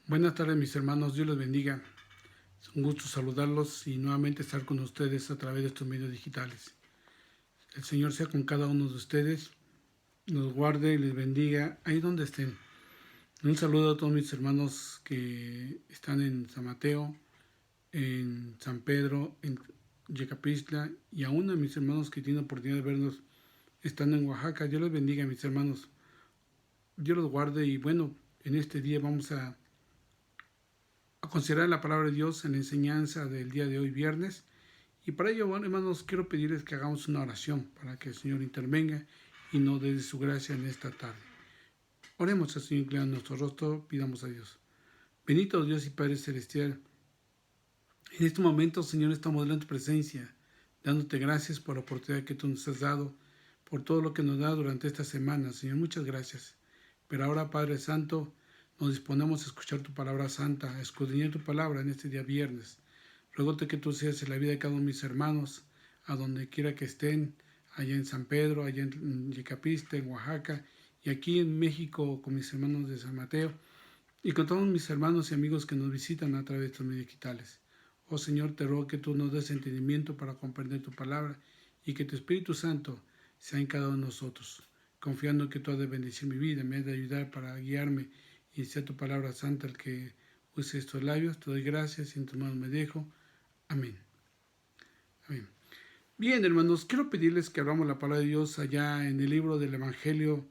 Buenas tardes, mis hermanos, Dios los bendiga. Es un gusto saludarlos y nuevamente estar con ustedes a través de estos medios digitales. El Señor sea con cada uno de ustedes, los guarde y les bendiga ahí donde estén. Un saludo a todos mis hermanos que están en San Mateo, en San Pedro, en Yecapistla y aún a mis hermanos que tienen oportunidad de vernos estando en Oaxaca. Dios los bendiga, mis hermanos. Dios los guarde y bueno, en este día vamos a considerar la palabra de Dios en la enseñanza del día de hoy, viernes. Y para ello, bueno, hermanos, quiero pedirles que hagamos una oración para que el Señor intervenga y nos dé su gracia en esta tarde. Oremos al Señor, inclinando nuestro rostro, pidamos a Dios. Bendito Dios y Padre Celestial, en este momento, Señor, estamos delante de tu presencia, dándote gracias por la oportunidad que tú nos has dado, por todo lo que nos da durante esta semana. Señor, muchas gracias. Pero ahora, Padre Santo, nos disponemos a escuchar tu palabra santa, a escudriñar tu palabra en este día viernes. Ruégote que tú seas en la vida de cada uno de mis hermanos, a donde quiera que estén, allá en San Pedro, allá en Yecapista, en Oaxaca, y aquí en México con mis hermanos de San Mateo, y con todos mis hermanos y amigos que nos visitan a través de estos medios digitales. Oh Señor, te ruego que tú nos des entendimiento para comprender tu palabra y que tu Espíritu Santo sea en cada uno de nosotros, confiando que tú has de bendecir mi vida, me has de ayudar para guiarme y sea tu palabra santa el que use estos labios. Te doy gracias y en tus manos me dejo. Amén. Amén. Bien, hermanos, quiero pedirles que abramos la palabra de Dios allá en el libro del Evangelio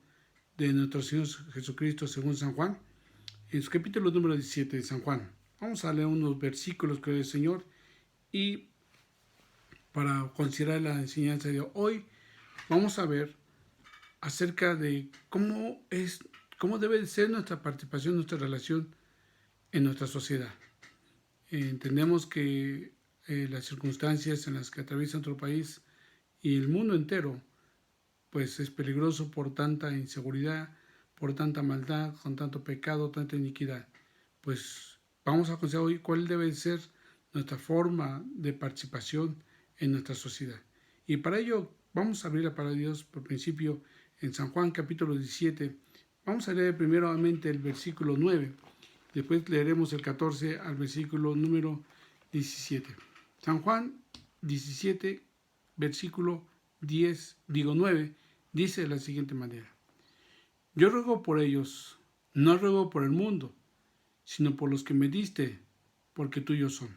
de nuestro Señor Jesucristo según San Juan, en su capítulo número 17 de San Juan. Vamos a leer unos versículos que del Señor y para considerar la enseñanza de hoy vamos a ver acerca de cómo debe de ser nuestra participación, nuestra relación en nuestra sociedad. Entendemos que las circunstancias en las que atraviesa nuestro país y el mundo entero, pues es peligroso por tanta inseguridad, por tanta maldad, con tanto pecado, tanta iniquidad. Pues vamos a considerar hoy cuál debe ser nuestra forma de participación en nuestra sociedad. Y para ello vamos a abrir la palabra de Dios por principio en San Juan capítulo 17. Vamos a leer primeramente el versículo 9, después leeremos el 14 al versículo número 17. San Juan 17, versículo 9, dice de la siguiente manera: Yo ruego por ellos, no ruego por el mundo, sino por los que me diste, porque tuyos son.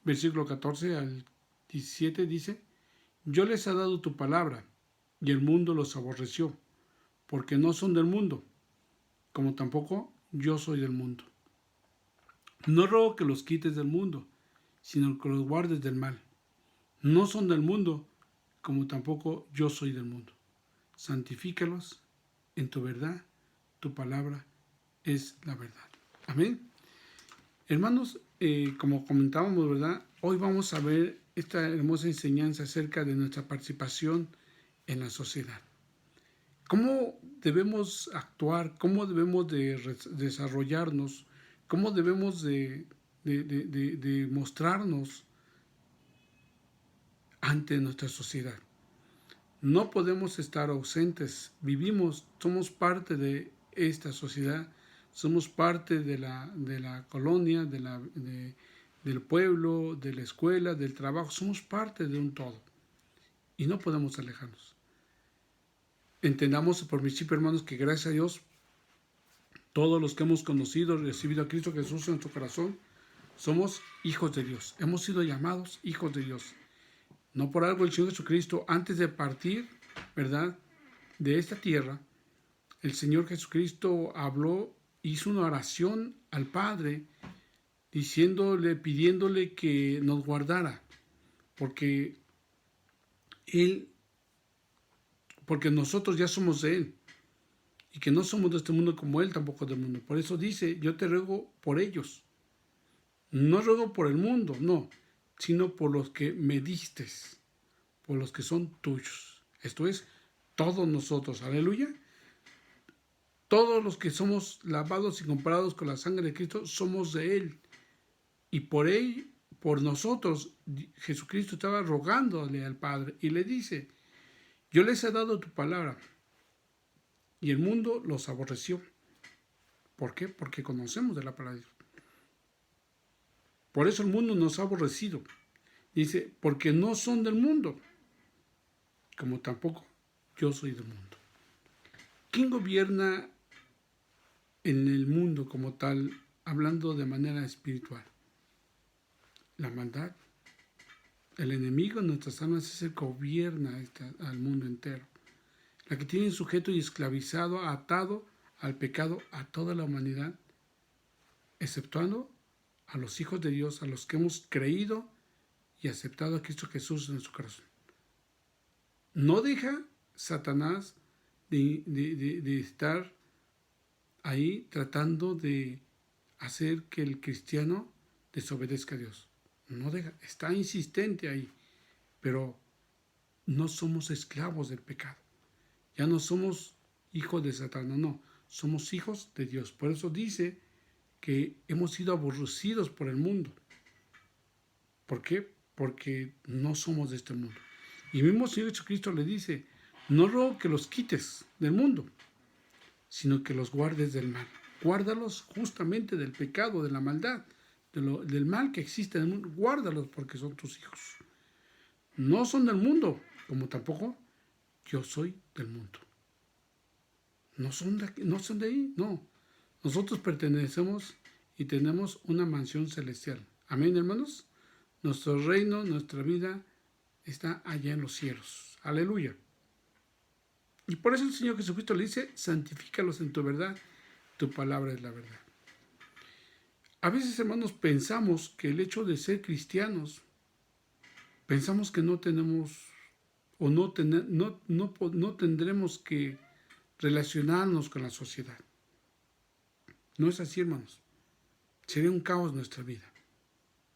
Versículo 14 al 17 dice: Yo les he dado tu palabra, y el mundo los aborreció, porque no son del mundo, como tampoco yo soy del mundo. No ruego que los quites del mundo, sino que los guardes del mal. No son del mundo, como tampoco yo soy del mundo. Santifícalos en tu verdad, tu palabra es la verdad. Amén. Hermanos, como comentábamos, ¿verdad? Hoy vamos a ver esta hermosa enseñanza acerca de nuestra participación en la sociedad. ¿Cómo debemos actuar? ¿Cómo debemos de desarrollarnos? ¿Cómo debemos de mostrarnos ante nuestra sociedad? No podemos estar ausentes, vivimos, somos parte de esta sociedad, somos parte de la colonia, del pueblo, de la escuela, del trabajo, somos parte de un todo y no podemos alejarnos. Entendamos por principio, hermanos, que gracias a Dios, todos los que hemos conocido, recibido a Cristo Jesús en nuestro corazón, somos hijos de Dios, hemos sido llamados hijos de Dios. No por algo el Señor Jesucristo, antes de partir, ¿verdad?, de esta tierra, el Señor Jesucristo habló, hizo una oración al Padre, pidiéndole que nos guardara, porque nosotros ya somos de Él, y que no somos de este mundo como Él tampoco del mundo. Por eso dice, yo te ruego por ellos. No ruego por el mundo, no, sino por los que me diste, por los que son tuyos. Esto es, todos nosotros, aleluya. Todos los que somos lavados y comparados con la sangre de Cristo, somos de Él. Y por Él, por nosotros, Jesucristo estaba rogándole al Padre y le dice, yo les he dado tu palabra y el mundo los aborreció, ¿Por qué? Porque conocemos de la palabra de Dios. Por eso el mundo nos ha aborrecido. Dice, porque no son del mundo, como tampoco yo soy del mundo. ¿Quién gobierna en el mundo como tal, hablando de manera espiritual? La maldad. El enemigo de nuestras almas es el que gobierna al mundo entero. La que tiene sujeto y esclavizado, atado al pecado a toda la humanidad, exceptuando a los hijos de Dios, a los que hemos creído y aceptado a Cristo Jesús en su corazón. No deja Satanás de estar ahí tratando de hacer que el cristiano desobedezca a Dios. No deja, está insistente ahí, pero no somos esclavos del pecado. Ya no somos hijos de Satanás, no, somos hijos de Dios. Por eso dice que hemos sido aborrecidos por el mundo. ¿Por qué? Porque no somos de este mundo. Y el mismo Señor Jesucristo le dice, no ruego que los quites del mundo, sino que los guardes del mal. Guárdalos justamente del pecado, de la maldad, del mal que existe en el mundo. Guárdalos porque son tus hijos. No son del mundo, como tampoco yo soy del mundo. No son de ahí, no. Nosotros pertenecemos y tenemos una mansión celestial. Amén, hermanos. Nuestro reino, nuestra vida está allá en los cielos. Aleluya. Y por eso el Señor Jesucristo le dice, santifícalos en tu verdad, tu palabra es la verdad. A veces, hermanos, pensamos que el hecho de ser cristianos, pensamos que no tenemos o no tendremos que relacionarnos con la sociedad. No es así, hermanos. Sería un caos nuestra vida.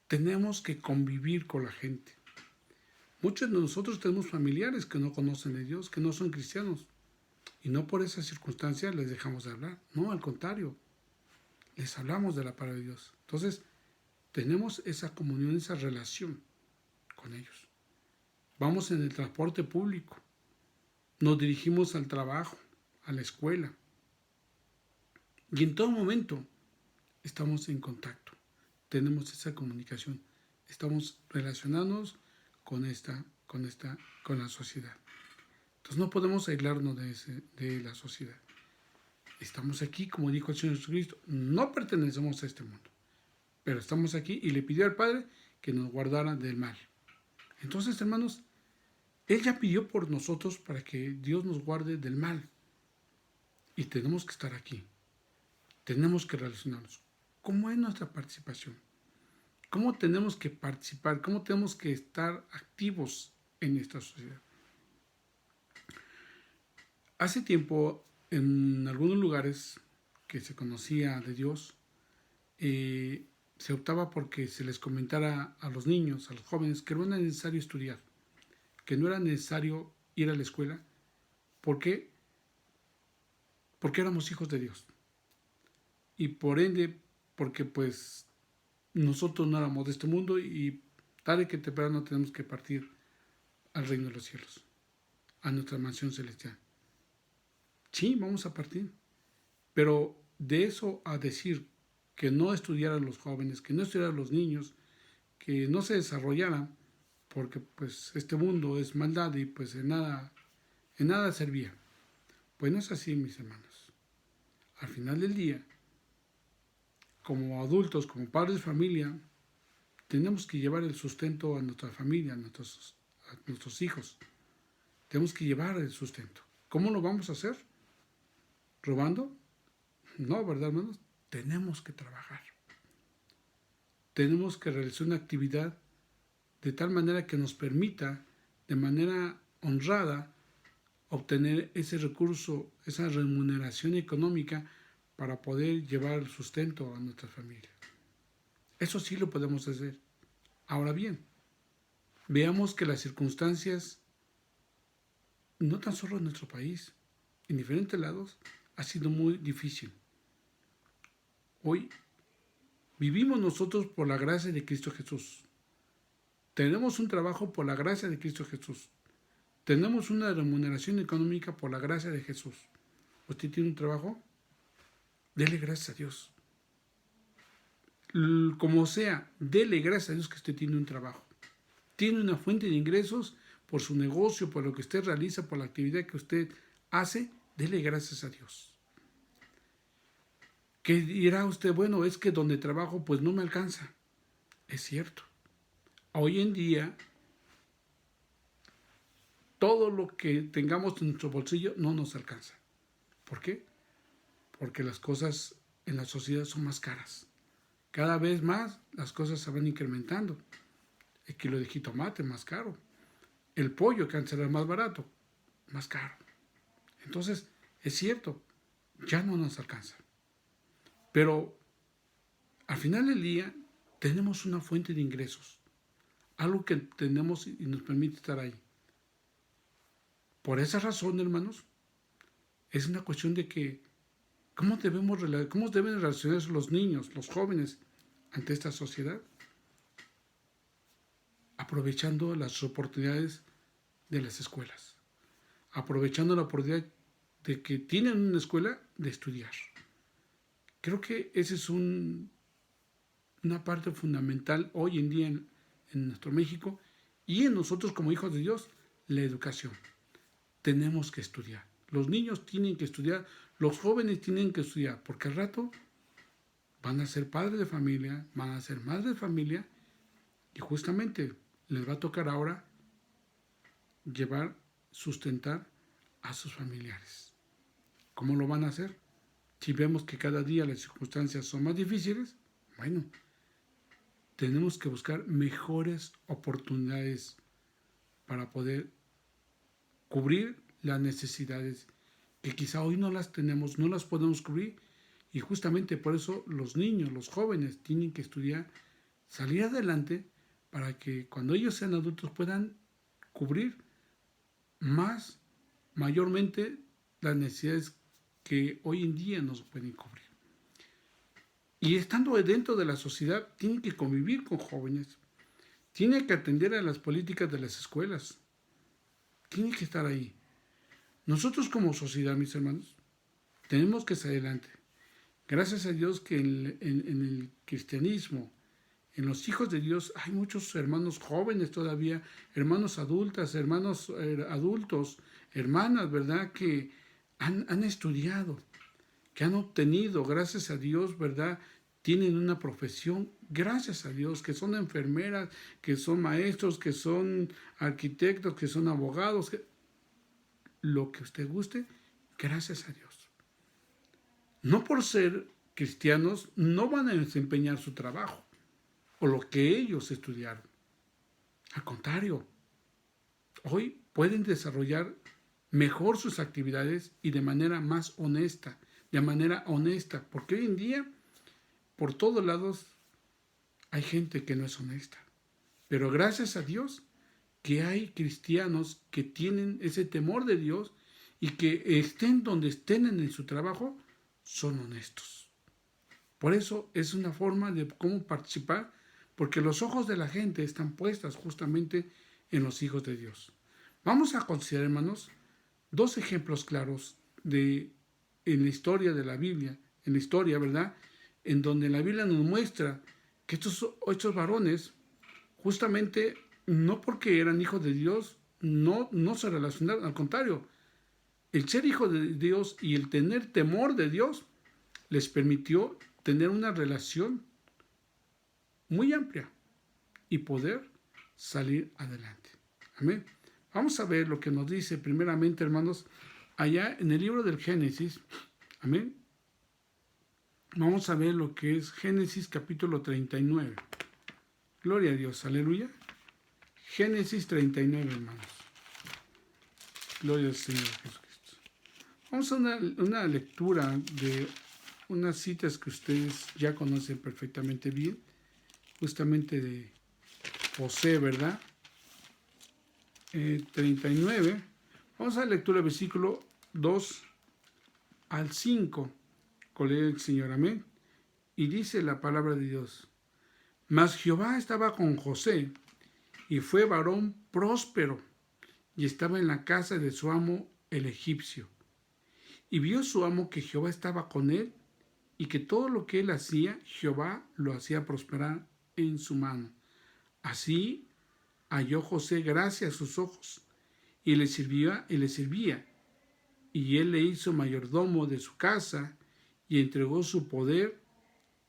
Tenemos que convivir con la gente. Muchos de nosotros tenemos familiares que no conocen de Dios, que no son cristianos. Y no por esas circunstancias les dejamos de hablar. No, al contrario. Les hablamos de la palabra de Dios. Entonces, tenemos esa comunión, esa relación con ellos. Vamos en el transporte público. Nos dirigimos al trabajo, a la escuela. Y en todo momento estamos en contacto. Tenemos esa comunicación. Estamos relacionándonos con la sociedad. Entonces no podemos aislarnos de la sociedad. Estamos aquí, como dijo el Señor Jesucristo, no pertenecemos a este mundo, pero estamos aquí y le pidió al Padre que nos guardara del mal. Entonces, hermanos, Él ya pidió por nosotros para que Dios nos guarde del mal. Y tenemos que estar aquí. Tenemos que relacionarnos. ¿Cómo es nuestra participación? ¿Cómo tenemos que participar? ¿Cómo tenemos que estar activos en esta sociedad? Hace tiempo, en algunos lugares que se conocía de Dios, se optaba porque se les comentara a los niños, a los jóvenes, que no era necesario estudiar, que no era necesario ir a la escuela. ¿Por qué? Porque éramos hijos de Dios. Y por ende, porque pues nosotros no éramos de este mundo y tarde que temprano tenemos que partir al reino de los cielos, a nuestra mansión celestial. Sí, vamos a partir. Pero de eso a decir que no estudiaran los jóvenes, que no estudiaran los niños, que no se desarrollaran, porque pues este mundo es maldad y pues en nada servía. Pues no es así, mis hermanos. Al final del día, como adultos, como padres de familia, tenemos que llevar el sustento a nuestra familia, a nuestros hijos. Tenemos que llevar el sustento. ¿Cómo lo vamos a hacer? ¿Robando? No, ¿verdad, hermanos? Tenemos que trabajar. Tenemos que realizar una actividad de tal manera que nos permita, de manera honrada, obtener ese recurso, esa remuneración económica para poder llevar el sustento a nuestra familia. Eso sí lo podemos hacer. Ahora bien, veamos que las circunstancias, no tan solo en nuestro país, en diferentes lados, ha sido muy difícil. Hoy vivimos nosotros por la gracia de Cristo Jesús. Tenemos un trabajo por la gracia de Cristo Jesús. Tenemos una remuneración económica por la gracia de Jesús. ¿Usted tiene un trabajo? dele gracias a Dios. Como sea, dele gracias a Dios que usted tiene un trabajo. Tiene una fuente de ingresos por su negocio, por lo que usted realiza, por la actividad que usted hace, dele gracias a Dios. ¿Qué dirá usted? Bueno, es que donde trabajo pues no me alcanza. Es cierto. Hoy en día, todo lo que tengamos en nuestro bolsillo no nos alcanza. ¿Por qué? Porque las cosas en la sociedad son más caras. Cada vez más las cosas se van incrementando. El kilo de jitomate más caro. El pollo, que antes era más barato, más caro. Entonces, es cierto, ya no nos alcanza. Pero al final del día tenemos una fuente de ingresos. Algo que tenemos y nos permite estar ahí. Por esa razón, hermanos, es una cuestión de que cómo deben relacionarse los niños, los jóvenes ante esta sociedad, aprovechando las oportunidades de las escuelas, aprovechando la oportunidad de que tienen una escuela de estudiar. Creo que esa es una parte fundamental hoy en día en nuestro México y en nosotros como hijos de Dios, la educación. Tenemos que estudiar. Los niños tienen que estudiar, los jóvenes tienen que estudiar, porque al rato van a ser padres de familia, van a ser madres de familia y justamente les va a tocar ahora sustentar a sus familiares. ¿Cómo lo van a hacer? Si vemos que cada día las circunstancias son más difíciles, bueno, tenemos que buscar mejores oportunidades para poder cubrir las necesidades que quizá hoy no las tenemos, no las podemos cubrir, y justamente por eso los niños, los jóvenes tienen que estudiar, salir adelante para que cuando ellos sean adultos puedan cubrir mayormente las necesidades que hoy en día no se pueden cubrir. Y estando dentro de la sociedad, tienen que convivir con jóvenes, tienen que atender a las políticas de las escuelas, tienen que estar ahí. Nosotros como sociedad, mis hermanos, tenemos que salir adelante. Gracias a Dios que en el cristianismo, en los hijos de Dios, hay muchos hermanos jóvenes todavía, hermanos adultas, hermanos adultos, hermanas, ¿verdad?, que han estudiado, que han obtenido, gracias a Dios, ¿verdad?, tienen una profesión, gracias a Dios, que son enfermeras, que son maestros, que son arquitectos, que son abogados, lo que usted guste, gracias a Dios. No por ser cristianos, no van a desempeñar su trabajo o lo que ellos estudiaron. Al contrario, hoy pueden desarrollar mejor sus actividades y de manera más honesta, porque hoy en día, por todos lados, hay gente que no es honesta. Pero gracias a Dios que hay cristianos que tienen ese temor de Dios y que estén donde estén en su trabajo, son honestos. Por eso es una forma de cómo participar, porque los ojos de la gente están puestos justamente en los hijos de Dios. Vamos a considerar, hermanos, dos ejemplos claros en la historia de la Biblia, ¿verdad?, en donde la Biblia nos muestra que estos varones, justamente, no porque eran hijos de Dios, no se relacionaron, al contrario, el ser hijo de Dios y el tener temor de Dios les permitió tener una relación muy amplia y poder salir adelante. Amén. Vamos a ver lo que nos dice primeramente, hermanos, allá en el libro del Génesis. Amén. Vamos a ver lo que es Génesis capítulo 39. Gloria a Dios, aleluya. Génesis 39, hermanos. Gloria al Señor Jesucristo. Vamos a una lectura de unas citas que ustedes ya conocen perfectamente bien, justamente de José, ¿verdad? 39. Vamos a la lectura del versículo 2 al 5. Con el Señor, amén. Y dice la palabra de Dios: Mas Jehová estaba con José, y fue varón próspero, y estaba en la casa de su amo el egipcio. Y vio su amo que Jehová estaba con él, y que todo lo que él hacía, Jehová lo hacía prosperar en su mano. Así halló José gracia a sus ojos, y le servía, y él le hizo mayordomo de su casa, y entregó su poder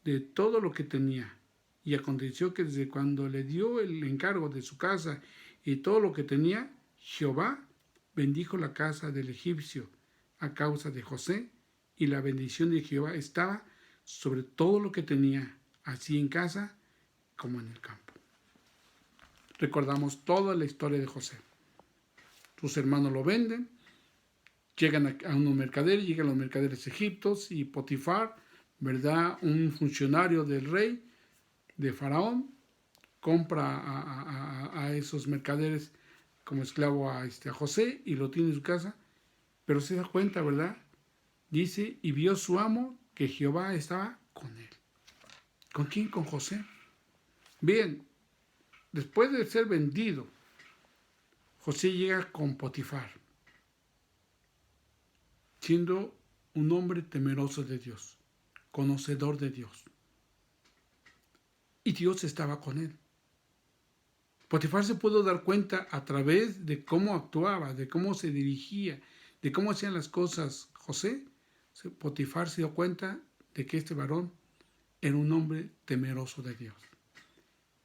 de todo lo que tenía. Y aconteció que desde cuando le dio el encargo de su casa y todo lo que tenía, Jehová bendijo la casa del egipcio a causa de José, y la bendición de Jehová estaba sobre todo lo que tenía, así en casa como en el campo. Recordamos toda la historia de José. Sus hermanos lo venden, llegan a unos mercaderes, llegan los mercaderes egipcios y Potifar, ¿verdad? Un funcionario del rey, de Faraón, compra a esos mercaderes como esclavo a José y lo tiene en su casa, pero se da cuenta, ¿verdad? Dice, y vio su amo que Jehová estaba con él. ¿Con quién? Con José. Bien, después de ser vendido, José llega con Potifar, siendo un hombre temeroso de Dios, conocedor de Dios. Y Dios estaba con él. Potifar se pudo dar cuenta a través de cómo actuaba, de cómo se dirigía, de cómo hacían las cosas José. Potifar se dio cuenta de que este varón era un hombre temeroso de Dios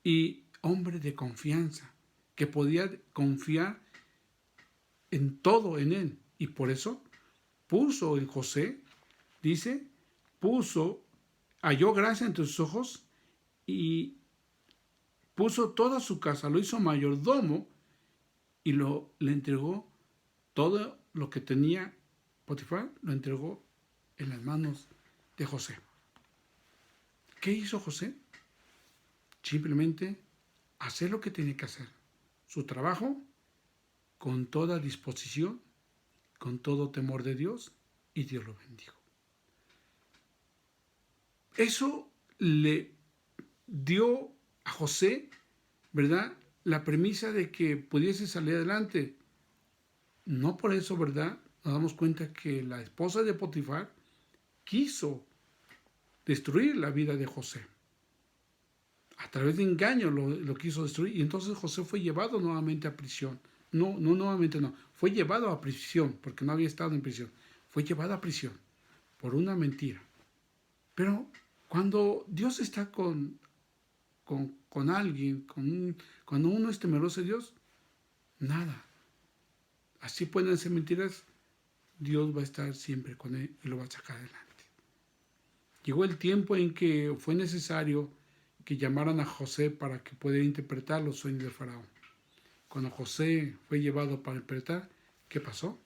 y hombre de confianza, que podía confiar en todo en él. Y por eso puso en José, dice, halló gracia entre sus ojos y puso toda su casa, lo hizo mayordomo y le entregó todo lo que tenía. Potifar lo entregó en las manos de José. ¿Qué hizo José? Simplemente hacer lo que tenía que hacer. Su trabajo con toda disposición, con todo temor de Dios, y Dios lo bendijo. Eso le dio a José, ¿verdad?, la premisa de que pudiese salir adelante. No por eso, ¿verdad?, nos damos cuenta que la esposa de Potifar quiso destruir la vida de José. A través de engaño lo quiso destruir, y entonces José fue llevado nuevamente a prisión. Fue llevado a prisión, porque no había estado en prisión. Fue llevado a prisión por una mentira. Pero cuando Dios está con alguien, cuando uno es temeroso de Dios, nada. Así pueden ser mentiras, Dios va a estar siempre con él y lo va a sacar adelante. Llegó el tiempo en que fue necesario que llamaran a José para que pudiera interpretar los sueños de Faraón. Cuando José fue llevado para interpretar, ¿qué pasó?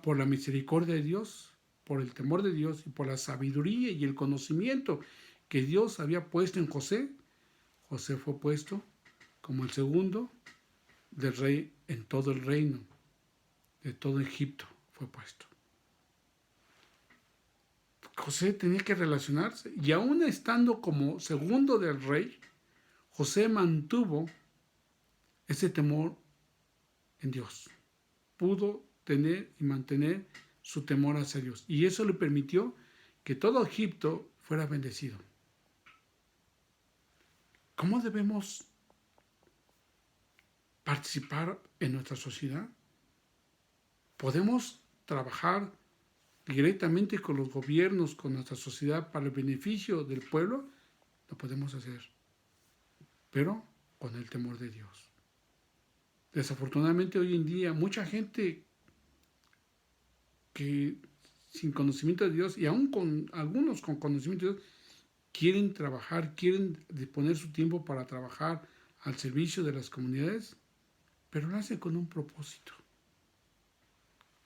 Por la misericordia de Dios, por el temor de Dios y por la sabiduría y el conocimiento que Dios había puesto en José, José fue puesto como el segundo del rey en todo el reino, de todo Egipto fue puesto. José tenía que relacionarse, y aún estando como segundo del rey, José mantuvo ese temor en Dios. Pudo tener y mantener su temor hacia Dios, y eso le permitió que todo Egipto fuera bendecido. ¿Cómo debemos participar en nuestra sociedad? ¿Podemos trabajar directamente con los gobiernos, con nuestra sociedad para el beneficio del pueblo? Lo podemos hacer, pero con el temor de Dios. Desafortunadamente hoy en día mucha gente que sin conocimiento de Dios, y aún con algunos con conocimiento de Dios, quieren trabajar, quieren disponer su tiempo para trabajar al servicio de las comunidades, pero lo hacen con un propósito,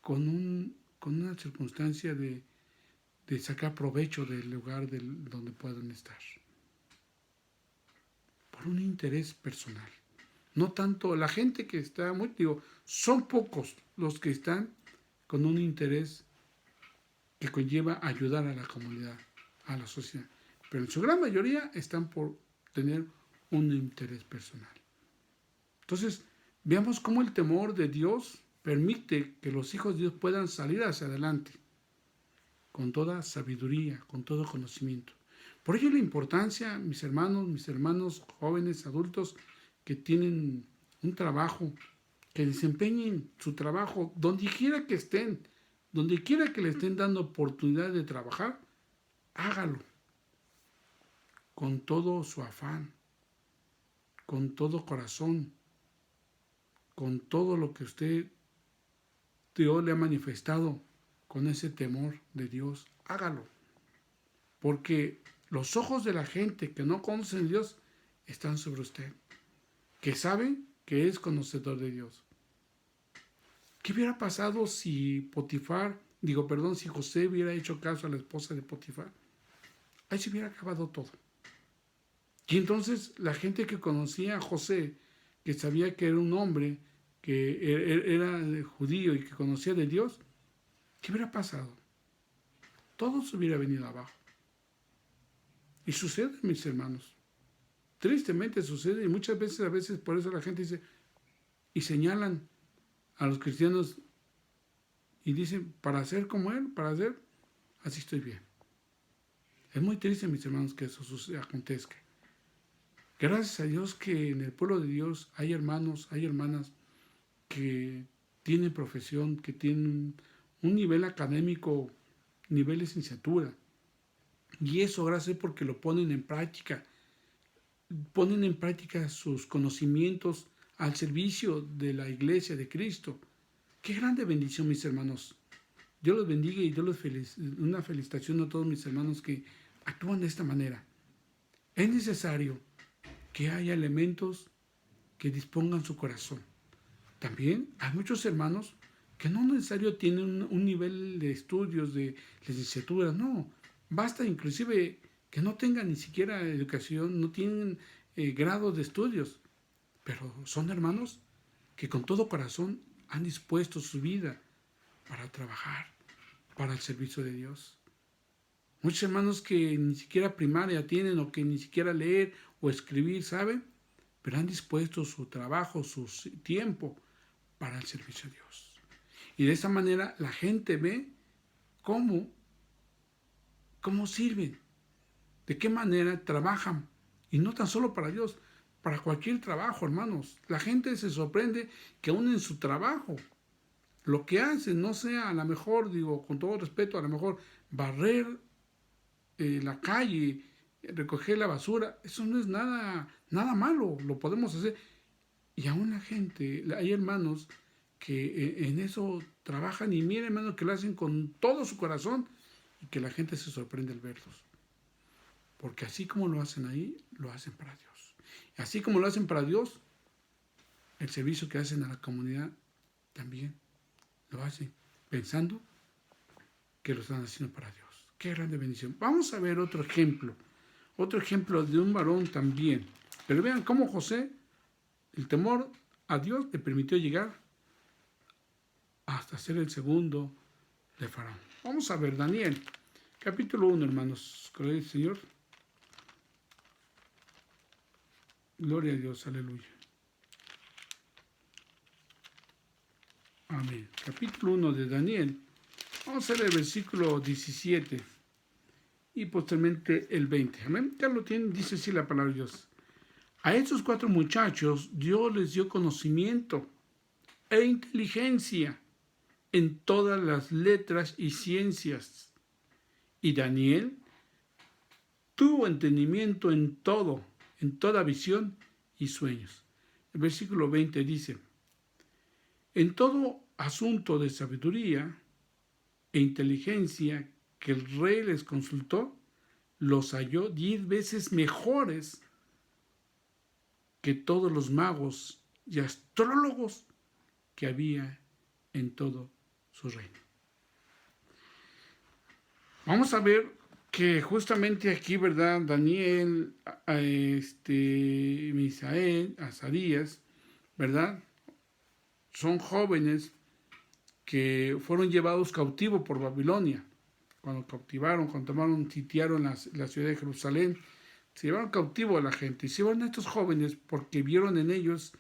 con una circunstancia de sacar provecho del lugar donde puedan estar, por un interés personal. No tanto la gente que está son pocos los que están con un interés que conlleva ayudar a la comunidad, a la sociedad. Pero en su gran mayoría están por tener un interés personal. Entonces, veamos cómo el temor de Dios permite que los hijos de Dios puedan salir hacia adelante. con toda sabiduría, con todo conocimiento. Por ello la importancia, mis hermanos jóvenes, adultos, que tienen un trabajo, que desempeñen su trabajo donde quiera que estén, donde quiera que le estén dando oportunidad de trabajar, hágalo con todo su afán, con todo corazón, con todo lo que Dios le ha manifestado, con ese temor de Dios, hágalo. Porque los ojos de la gente que no conocen a Dios están sobre usted, que saben que es conocedor de Dios. ¿Qué hubiera pasado si si José hubiera hecho caso a la esposa de Potifar? Ahí se hubiera acabado todo. Y entonces la gente que conocía a José, que sabía que era un hombre, que era judío y que conocía de Dios, ¿qué hubiera pasado? Todo se hubiera venido abajo. Y sucede, mis hermanos. Tristemente sucede, y muchas veces por eso la gente dice, y señalan a los cristianos y dicen, para ser como él, así estoy bien. Es muy triste, mis hermanos, que eso acontezca. Gracias a Dios que en el pueblo de Dios hay hermanos, hay hermanas que tienen profesión, que tienen un nivel académico, nivel de licenciatura. Y eso gracias porque lo ponen en práctica sus conocimientos al servicio de la iglesia de Cristo. Qué grande bendición, mis hermanos. Dios los bendiga y Dios los una felicitación a todos mis hermanos que actúan de esta manera. Es necesario que haya elementos que dispongan su corazón. También hay muchos hermanos que no necesario tienen un nivel de estudios, de licenciatura, no. Basta inclusive que no tengan ni siquiera educación, no tienen grados de estudios, pero son hermanos que con todo corazón han dispuesto su vida para trabajar, para el servicio de Dios. Muchos hermanos que ni siquiera primaria tienen o que ni siquiera leer o escribir saben, pero han dispuesto su trabajo, su tiempo para el servicio de Dios. Y de esa manera la gente ve cómo sirven, de qué manera trabajan, y no tan solo para Dios, para cualquier trabajo, hermanos. La gente se sorprende que aún en su trabajo, lo que hacen no sea a lo mejor, con todo respeto, a lo mejor barrer la calle, recoger la basura, eso no es nada malo, lo podemos hacer. Y aún la gente, hay hermanos que en eso trabajan y miren, hermanos, que lo hacen con todo su corazón y que la gente se sorprende al verlos. Porque así como lo hacen ahí, lo hacen para Dios. Y así como lo hacen para Dios, el servicio que hacen a la comunidad también lo hacen pensando que lo están haciendo para Dios. Qué grande bendición. Vamos a ver otro ejemplo de un varón también. Pero vean cómo José, el temor a Dios le permitió llegar hasta ser el segundo de Faraón. Vamos a ver Daniel, capítulo 1, hermanos. Gloria al Señor. Gloria a Dios, aleluya. Amén. Capítulo 1 de Daniel. Vamos a ver el versículo 17 y posteriormente el 20. Amén. Ya lo tienen, dice así la palabra de Dios. A estos 4 muchachos Dios les dio conocimiento e inteligencia en todas las letras y ciencias. Y Daniel tuvo entendimiento en todo, en toda visión y sueños. El versículo 20 dice, en todo asunto de sabiduría e inteligencia que el rey les consultó, los halló 10 veces mejores que todos los magos y astrólogos que había en todo su reino. Vamos a ver que justamente aquí, ¿verdad? Daniel, Misael, Azarías, ¿verdad? Son jóvenes que fueron llevados cautivos por Babilonia. Cuando sitiaron la ciudad de Jerusalén, se llevaron cautivo a la gente. Y se llevaron a estos jóvenes porque vieron en ellos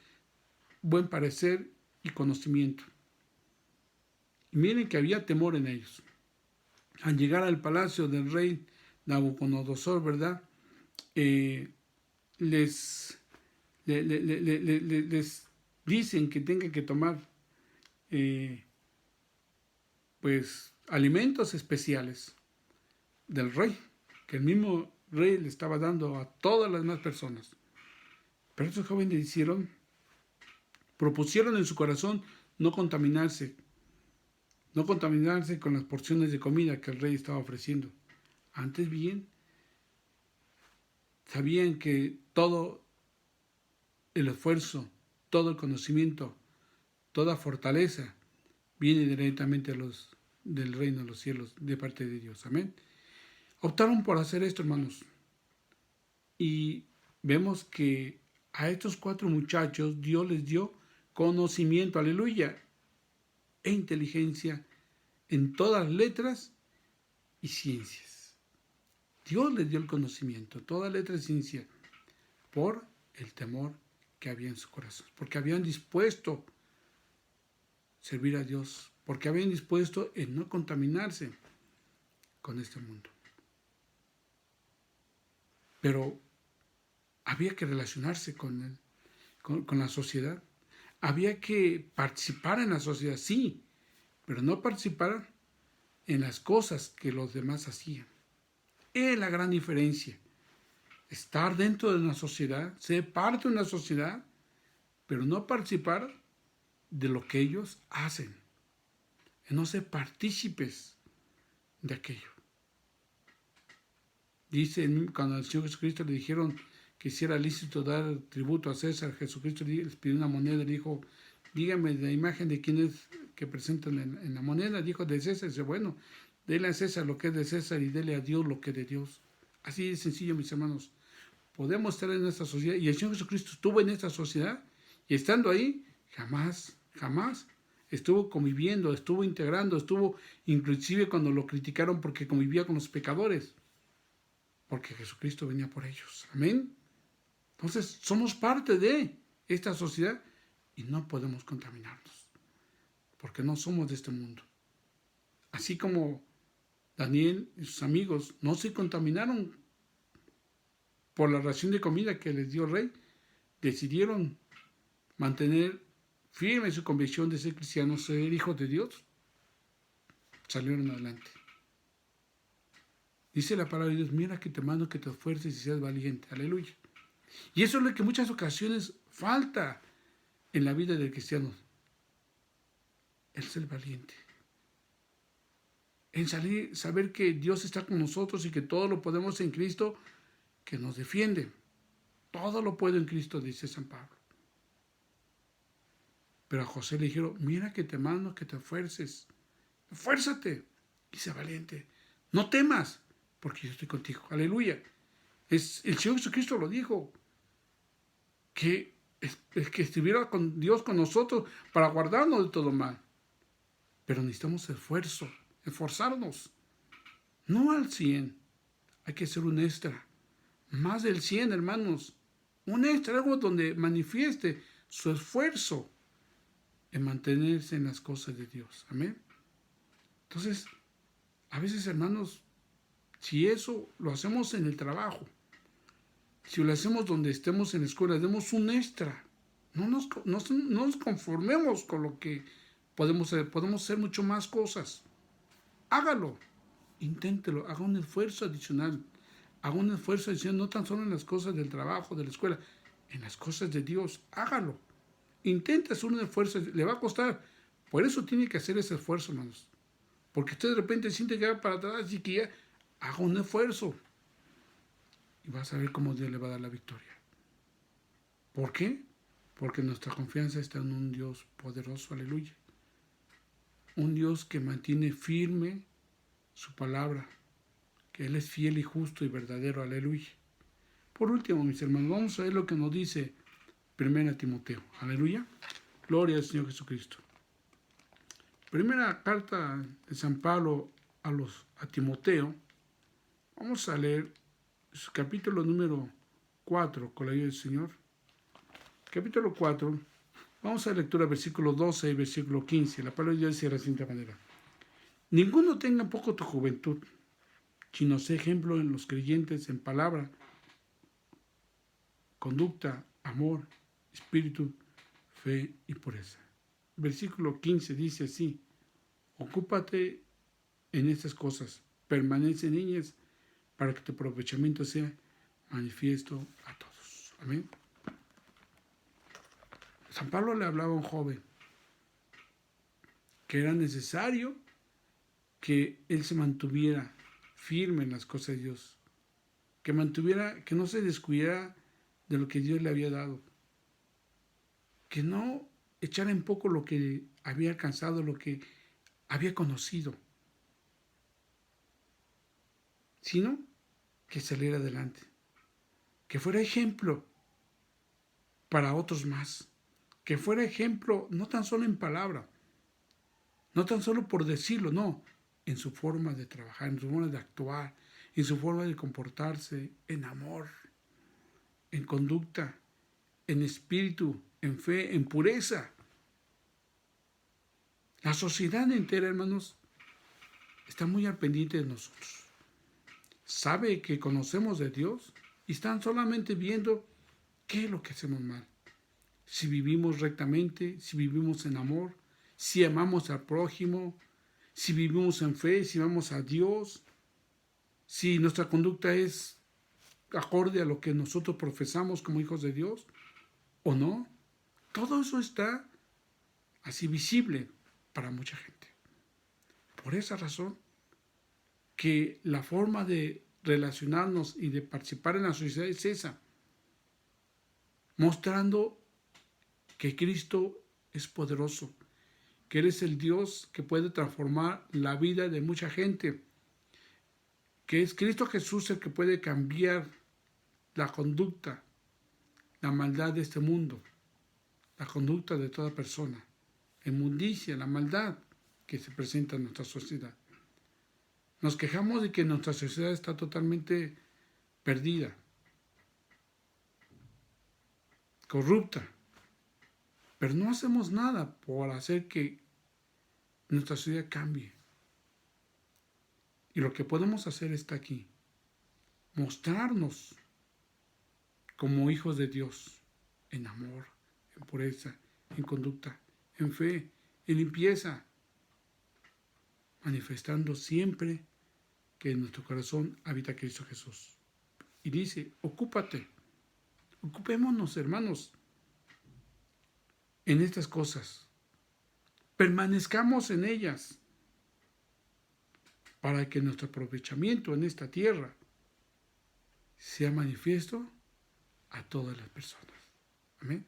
buen parecer y conocimiento. Y miren que había temor en ellos. al llegar al palacio del rey Nabucodonosor, ¿verdad? Les dicen que tengan que tomar pues alimentos especiales del rey, que el mismo rey le estaba dando a todas las demás personas. Pero esos jóvenes propusieron en su corazón no contaminarse con las porciones de comida que el rey estaba ofreciendo. Antes bien, sabían que todo el esfuerzo, todo el conocimiento, toda fortaleza viene directamente del reino de los cielos, de parte de Dios. Amén. Optaron por hacer esto, hermanos. Y vemos que a estos 4 muchachos Dios les dio conocimiento, aleluya, e inteligencia en todas letras y ciencias. Dios les dio el conocimiento, toda letra y ciencia, por el temor que había en su corazón, porque habían dispuesto servir a Dios, porque habían dispuesto en no contaminarse con este mundo. Pero había que relacionarse con la sociedad, había que participar en la sociedad, sí, pero no participar en las cosas que los demás hacían. Es la gran diferencia. Estar dentro de una sociedad, ser parte de una sociedad, pero no participar de lo que ellos hacen. No ser partícipes de aquello. Dice, cuando al Señor Jesucristo le dijeron que si era lícito dar tributo a César, Jesucristo les pidió una moneda y le dijo, dígame la imagen de quién es que presentan en la moneda. Dijo, de César. Dice, bueno, dele a César lo que es de César y dele a Dios lo que es de Dios. Así de sencillo, mis hermanos. Podemos estar en esta sociedad, y el Señor Jesucristo estuvo en esta sociedad, y estando ahí, jamás estuvo conviviendo, estuvo integrando, estuvo inclusive cuando lo criticaron porque convivía con los pecadores, porque Jesucristo venía por ellos. Amén. Entonces, somos parte de esta sociedad y no podemos contaminarnos, porque no somos de este mundo. Así como Daniel y sus amigos no se contaminaron por la ración de comida que les dio el rey, decidieron mantener firme su convicción de ser cristianos, ser hijos de Dios, salieron adelante. Dice la palabra de Dios, mira que te mando que te esfuerces y seas valiente. Aleluya. Y eso es lo que en muchas ocasiones falta en la vida del cristiano. El ser valiente. En saber que Dios está con nosotros y que todo lo podemos en Cristo, que nos defiende. Todo lo puedo en Cristo, dice San Pablo. Pero a José le dijeron, mira que te mando que te esfuerces. Esfuérzate y sé valiente. No temas, porque yo estoy contigo. Aleluya. El Señor Jesucristo lo dijo. Que estuviera con Dios con nosotros para guardarnos de todo mal. Pero necesitamos esforzarnos. No al 100. Hay que ser un extra. Más del 100, hermanos. Un extra, algo donde manifieste su esfuerzo en mantenerse en las cosas de Dios. Amén. Entonces, a veces, hermanos, si eso lo hacemos en el trabajo, si lo hacemos donde estemos en la escuela, demos un extra. No nos conformemos con lo que podemos hacer. Podemos hacer mucho más cosas. Hágalo. Inténtelo. Haga un esfuerzo adicional. Haga un esfuerzo adicional, no tan solo en las cosas del trabajo, de la escuela, en las cosas de Dios. Hágalo. Intenta hacer un esfuerzo. Le va a costar. Por eso tiene que hacer ese esfuerzo, hermanos. Porque usted de repente siente que va para atrás y que ya haga un esfuerzo. Y vas a ver cómo Dios le va a dar la victoria. ¿Por qué? Porque nuestra confianza está en un Dios poderoso, aleluya. Un Dios que mantiene firme su palabra, que Él es fiel y justo y verdadero, aleluya. Por último, mis hermanos, vamos a ver lo que nos dice 1 Timoteo, aleluya. Gloria al Señor Jesucristo. Primera carta de San Pablo a Timoteo. Vamos a leer su capítulo número 4, con la ayuda del Señor. Capítulo 4, vamos a la lectura versículo 12 y versículo 15. La palabra de Dios dice de la siguiente manera. Ninguno tenga en poco tu juventud, sino sé ejemplo en los creyentes en palabra, conducta, amor, espíritu, fe y pureza. Versículo 15 dice así: ocúpate en estas cosas, permanece en ellas, para que tu aprovechamiento sea manifiesto a todos. Amén. San Pablo le hablaba a un joven que era necesario que él se mantuviera firme en las cosas de Dios, que no se descuidara de lo que Dios le había dado, que no echara en poco lo que había alcanzado, lo que había conocido, sino que saliera adelante, que fuera ejemplo para otros más, que fuera ejemplo no tan solo en palabra, no tan solo por decirlo, no, en su forma de trabajar, en su forma de actuar, en su forma de comportarse, en amor, en conducta, en espíritu, en fe, en pureza. La sociedad entera, hermanos, está muy al pendiente de nosotros. Sabe que conocemos de Dios y están solamente viendo qué es lo que hacemos mal. Si vivimos rectamente, si vivimos en amor, si amamos al prójimo, si vivimos en fe, si amamos a Dios, si nuestra conducta es acorde a lo que nosotros profesamos como hijos de Dios o no. Todo eso está así visible para mucha gente. Por esa razón que la forma de relacionarnos y de participar en la sociedad es esa, mostrando que Cristo es poderoso, que Él es el Dios que puede transformar la vida de mucha gente, que es Cristo Jesús el que puede cambiar la conducta, la maldad de este mundo, la conducta de toda persona, la inmundicia, la maldad que se presenta en nuestra sociedad. Nos quejamos de que nuestra sociedad está totalmente perdida, corrupta, pero no hacemos nada por hacer que nuestra sociedad cambie. Y lo que podemos hacer está aquí, mostrarnos como hijos de Dios, en amor, en pureza, en conducta, en fe, en limpieza, manifestando siempre que en nuestro corazón habita Cristo Jesús. Y dice, ocupémonos, hermanos, en estas cosas, permanezcamos en ellas, para que nuestro aprovechamiento en esta tierra sea manifiesto a todas las personas. Amén.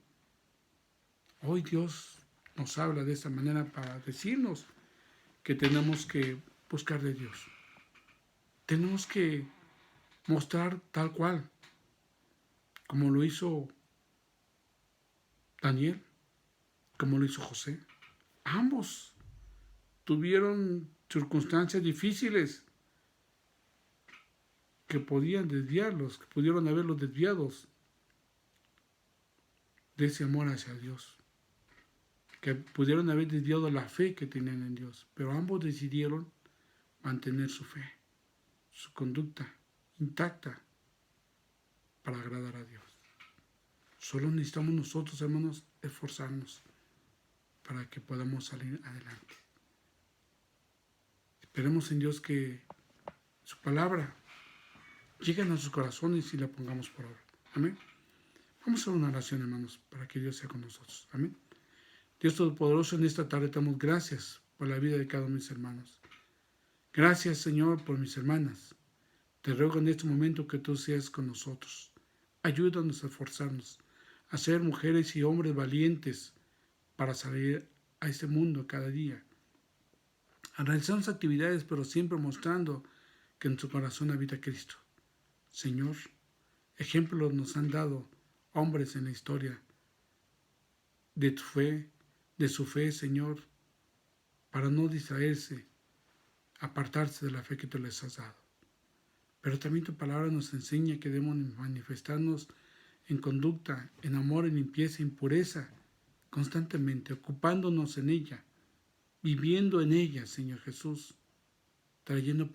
Hoy Dios nos habla de esta manera para decirnos que tenemos que buscar de Dios. Tenemos que mostrar tal cual, como lo hizo Daniel, como lo hizo José. Ambos tuvieron circunstancias difíciles que podían desviarlos, que pudieron haberlos desviados de ese amor hacia Dios, que pudieron haber desviado la fe que tenían en Dios, pero ambos decidieron mantener su fe, su conducta intacta para agradar a Dios. Solo necesitamos nosotros, hermanos, esforzarnos para que podamos salir adelante. Esperemos en Dios que su palabra llegue a nuestros corazones y la pongamos por obra. Amén. Vamos a hacer una oración, hermanos, para que Dios sea con nosotros. Amén. Dios Todopoderoso, en esta tarde te damos gracias por la vida de cada uno de mis hermanos. Gracias, Señor, por mis hermanas. Te ruego en este momento que tú seas con nosotros. Ayúdanos a esforzarnos, a ser mujeres y hombres valientes para salir a este mundo cada día. A realizar las actividades, pero siempre mostrando que en su corazón habita Cristo. Señor, ejemplos nos han dado hombres en la historia de tu fe, de su fe, Señor, para no distraerse, apartarse de la fe que tú les has dado. Pero también tu palabra nos enseña que debemos manifestarnos en conducta, en amor, en limpieza, en pureza, constantemente, ocupándonos en ella, viviendo en ella, Señor Jesús, trayendo